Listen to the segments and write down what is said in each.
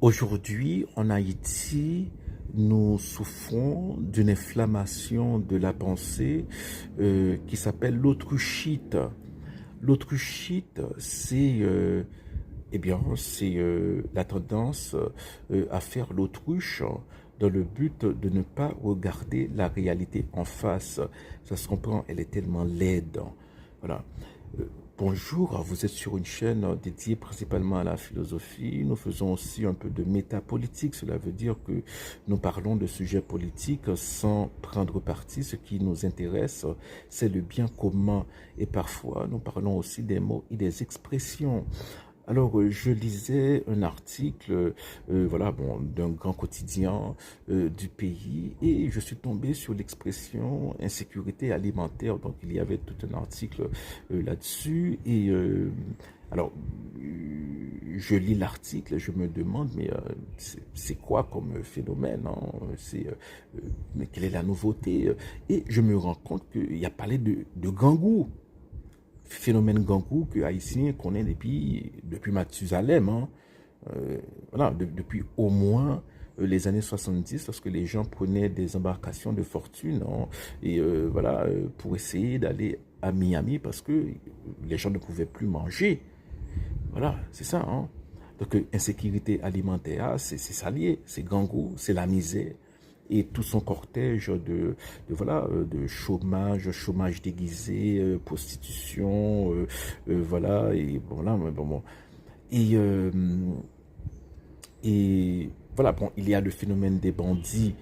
Aujourd'hui, en Haïti, nous souffrons d'une inflammation de la pensée qui s'appelle l'autruchite. L'autruchite, c'est la tendance à faire l'autruche dans le but de ne pas regarder la réalité en face. Ça se comprend, elle est tellement laide. Voilà. Bonjour, vous êtes sur une chaîne dédiée principalement à la philosophie. Nous faisons aussi un peu de métapolitique. Cela veut dire que nous parlons de sujets politiques sans prendre parti. Ce qui nous intéresse, c'est le bien commun. Et parfois, nous parlons aussi des mots et des expressions. Alors, je lisais un article, d'un grand quotidien du pays, et je suis tombé sur l'expression insécurité alimentaire. Donc, il y avait tout un article là-dessus. Alors, je lis l'article, je me demande, mais c'est quoi comme phénomène, hein? Mais quelle est la nouveauté? Et je me rends compte qu'il y a parlé de gangou. Phénomène gangou que Haïtiens connaissent depuis Mathusalem, hein. Depuis au moins les années 70, lorsque les gens prenaient des embarcations de fortune, hein, pour essayer d'aller à Miami parce que les gens ne pouvaient plus manger. Voilà, c'est ça, hein. Donc, insécurité alimentaire, c'est ça lié, c'est gangou, c'est la misère et tout son cortège de chômage déguisé, prostitution, voilà, et voilà, et, euh, et voilà, bon, il y a le phénomène des bandits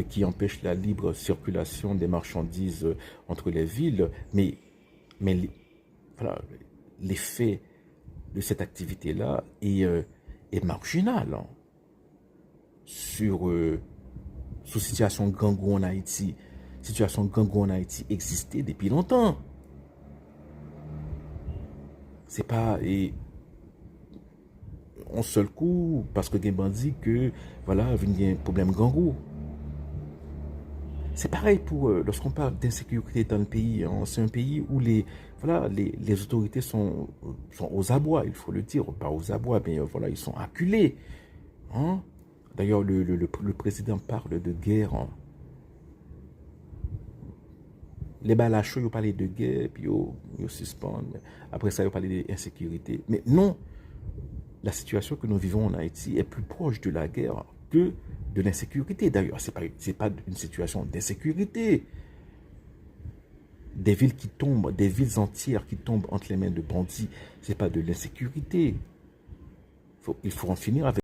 qui empêchent la libre circulation des marchandises entre les villes, mais voilà, l'effet de cette activité-là est marginal, hein, sur situation gangou en Haïti. Situation gangou en Haïti existait depuis longtemps. C'est pas un seul coup parce que des bandits que voilà, il y a un problème gangou. C'est pareil pour lorsqu'on parle d'insécurité dans le pays, hein. C'est un pays où les autorités sont aux abois, il faut le dire, pas aux abois, mais voilà, ils sont acculés, hein. D'ailleurs, le président parle de guerre, hein. Les balachos, ils parlaient de guerre, puis ils suspendent. Après ça, ils parlaient d'insécurité. Mais non, la situation que nous vivons en Haïti est plus proche de la guerre que de l'insécurité. D'ailleurs, ce n'est pas une situation d'insécurité. Des villes qui tombent, des villes entières qui tombent entre les mains de bandits, ce n'est pas de l'insécurité. Il faut en finir avec